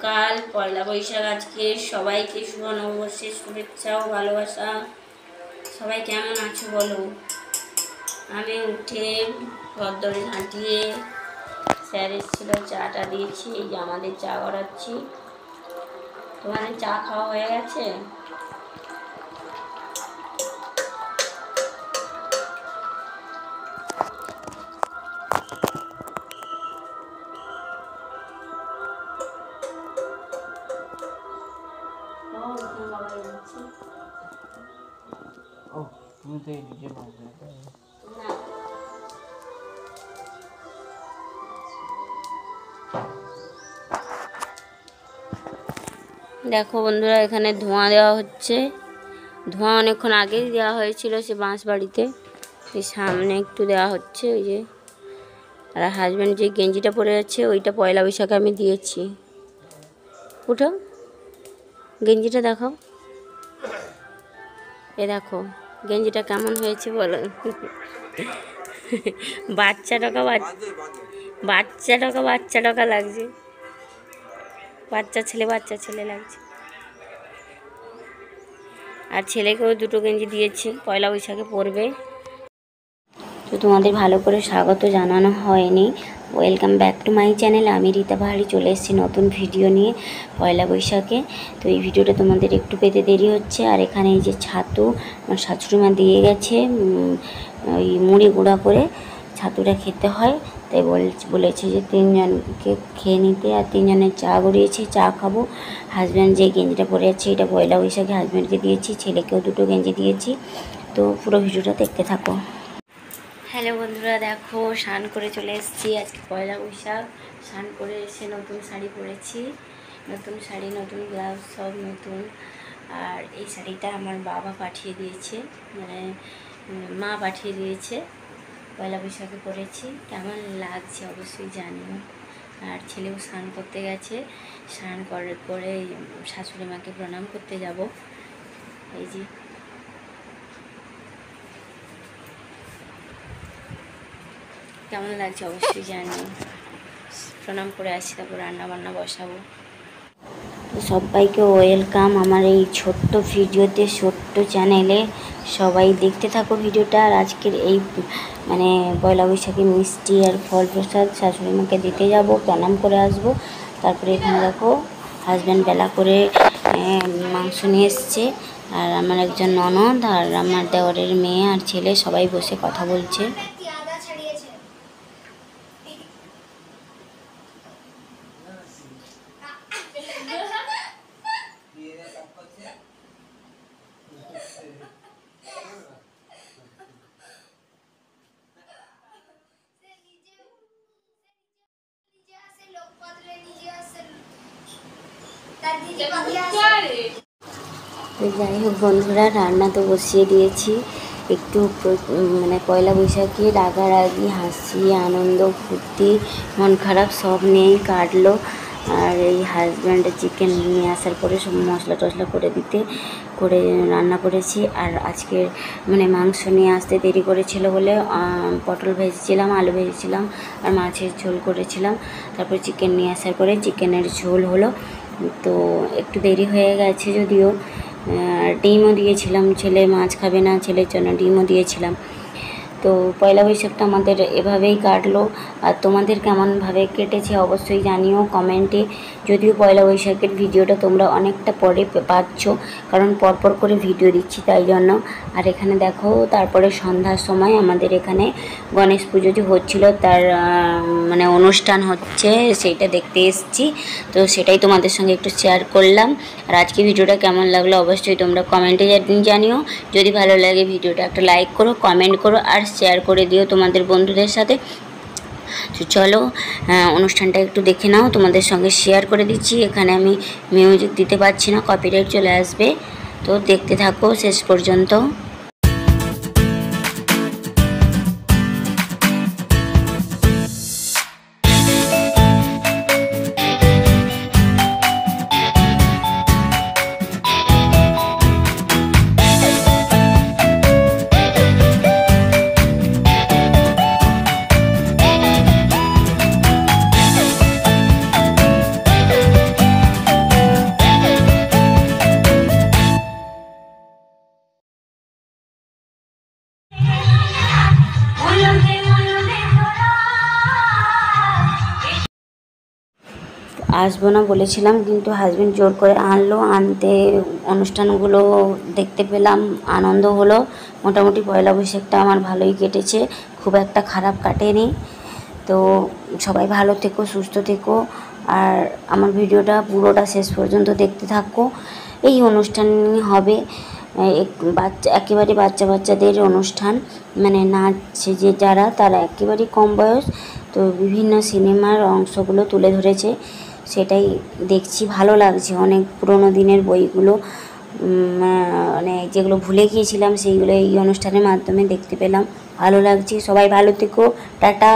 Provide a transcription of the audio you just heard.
সকাল, পয়লা বৈশাখ আজকে। সবাইকে শুভ নববর্ষের শুভেচ্ছা ও ভালোবাসা। সবাই কেমন আছো বলো? আমি উঠে ঘরদোর ঝাঁটিয়ে স্যার এসেছিল, চাটা দিয়েছি। এই যে আমাদের চা করাচ্ছি। তোমাদের চা খাওয়া হয়ে গেছে? তুমি তো এই নিজে বাজবে না, দেখো বন্ধুরা, এখানে ধোঁয়া দেওয়া হচ্ছে। ধোঁয়া অনেকক্ষণ আগেই দেওয়া হয়েছিল সে বাঁশ বাড়িতে। এই সামনে একটু দেওয়া হচ্ছে। ওই যে আর হাজব্যান্ড যে গেঞ্জিটা পরে যাচ্ছে ওইটা পয়লা বৈশাখে আমি দিয়েছি। উঠো, গেঞ্জিটা দেখাও। এ দেখো গেঞ্জিটা কেমন হয়েছে বলো। বাচ্চা টাকা লাগছে। বাচ্চা ছেলে লাগছে। আর ছেলেকেও দুটো গেঞ্জি দিয়েছি, পয়লা বৈশাখে পরবে। তো তোমাদের ভালো করে স্বাগত জানানো হয়নি। Welcome back to my channel. আমি রীতা পাহাড়ি চলে এসেছি নতুন ভিডিও নিয়ে পয়লা বৈশাখে। তো এই ভিডিওটা তোমাদের একটু পেতে দেরি হচ্ছে। আর এখানে এই যে ছাতু আমার শাশুড়িমা দিয়ে গেছে, ওই মুড়ি গুঁড়া করে ছাতুটা খেতে হয়। তাই বলেছে যে 3 জনকে খেয়ে নিতে। আর 3 জনের চা গড়িয়েছি, চা খাবো। হাজব্যান্ড যে গেঞ্জিটা পরে যাচ্ছে এটা পয়লা বৈশাখে হাজব্যান্ডকে দিয়েছি, ছেলেকেও দুটো গেঞ্জি দিয়েছি। তো পুরো ভিডিওটা দেখতে থাকো। হ্যালো বন্ধুরা, দেখো স্নান করে চলে এসেছি। আজকে পয়লা বৈশাখ। স্নান করে এসে নতুন শাড়ি পরেছি, নতুন শাড়ি, নতুন ব্লাউজ, সব নতুন। আর এই শাড়িটা আমার বাবা পাঠিয়ে দিয়েছে, মানে মা পাঠিয়ে দিয়েছে। পয়লা বৈশাখে পরেছি, কেমন লাগছে অবশ্যই জানিও। আর ছেলেও স্নান করতে গেছে। স্নান করে শাশুড়ি মাকে প্রণাম করতে যাব। এই যে কেমন লাগছে অবশ্যই জানি। প্রণাম করে আসছি, তারপর রান্না বান্না বসাবো। তো সবাইকে ওয়েলকাম আমার এই ছোট্ট ভিডিওতে, ছোট্ট চ্যানেলে। সবাই দেখতে থাকো ভিডিওটা। আর আজকের এই মানে পয়লা বৈশাখে মিষ্টি আর ফল প্রসাদ শাশুড়ি মাকে দিতে যাব, প্রণাম করে আসবো। তারপরে এখানে দেখো হাজব্যান্ড বেলা করে মাংস নিয়ে এসছে। আর আমার একজন ননদ আর আমার দেওরের মেয়ে আর ছেলে সবাই বসে কথা বলছে। তো যাই হোক বন্ধুরা, রান্না তো বসিয়ে দিয়েছি। একটু মানে পয়লা বৈশাখে রাগারাগি, হাসি, আনন্দ, ফুর্তি, মন খারাপ সব নিয়েই কাটলো। আর এই হাজব্যান্ডের চিকেন নিয়ে আসার পরে সব মশলা টশলা করে রান্না করেছি। আর আজকে মানে মাংস নিয়ে আসতে দেরি করেছিল বলে পটল ভেজেছিলাম, আলু ভেজেছিলাম আর মাছের ঝোল করেছিলাম। তারপরে চিকেন নিয়ে আসার পরে চিকেনের ঝোল হলো। তো একটু দেরি হয়ে গেছে যদিও। ডিমও দিয়েছিলাম, ছেলে মাছ খাবে না, ছেলের জন্য ডিমও দিয়েছিলাম। তো পয়লা বৈশাখটা আমাদের এভাবেই কাটলো। আর তোমাদের কেমনভাবে কেটেছে অবশ্যই জানিও কমেন্টে। যদিও পয়লা বৈশাখের ভিডিওটা তোমরা অনেকটা পরে পাচ্ছ, কারণ পরপর করে ভিডিও দিচ্ছি তাই জন্য। আর এখানে দেখো তারপরে সন্ধ্যার সময় আমাদের এখানে গণেশ পুজো যে হচ্ছিলো তার মানে অনুষ্ঠান হচ্ছে, সেইটা দেখতে এসেছি। তো সেটাই তোমাদের সঙ্গে একটু শেয়ার করলাম। আর আজকে ভিডিওটা কেমন লাগলো অবশ্যই তোমরা কমেন্টে জানিও। যদি ভালো লাগে ভিডিওটা একটা লাইক করো, কমেন্ট করো আর শেয়ার করে দিও তোমাদের বন্ধুদের সাথে। তো চলো অনুষ্ঠানটা একটু দেখে নাও, তোমাদের সঙ্গে শেয়ার করে দিচ্ছি। এখানে আমি মিউজিক দিতে পারছি না, কপিরাইট চলে আসবে। তো দেখতে থাকো শেষ পর্যন্ত। আসবো না বলেছিলাম, কিন্তু হাজবেন্ড জোর করে আনলো। আনতে অনুষ্ঠানগুলো দেখতে পেলাম, আনন্দ হলো। মোটামুটি পয়লা বৈশাখটা আমার ভালোই কেটেছে, খুব একটা খারাপ কাটেনি। তো সবাই ভালো থেকো, সুস্থ থেকো, আর আমার ভিডিওটা পুরোটা শেষ পর্যন্ত দেখতে থাকো। এই অনুষ্ঠান হবে একেবারে বাচ্চাদের অনুষ্ঠান, মানে নাচছে যে যারা, তারা একেবারে কম বয়স। তো বিভিন্ন সিনেমার অংশগুলো তুলে ধরেছে, সেটাই দেখছি, ভালো লাগছে। অনেক পুরোনো দিনের বইগুলো, মানে যেগুলো ভুলে গিয়েছিলাম সেইগুলো এই অনুষ্ঠানের মাধ্যমে দেখতে পেলাম, ভালো লাগছে। সবাই ভালো থেকো, টাটা।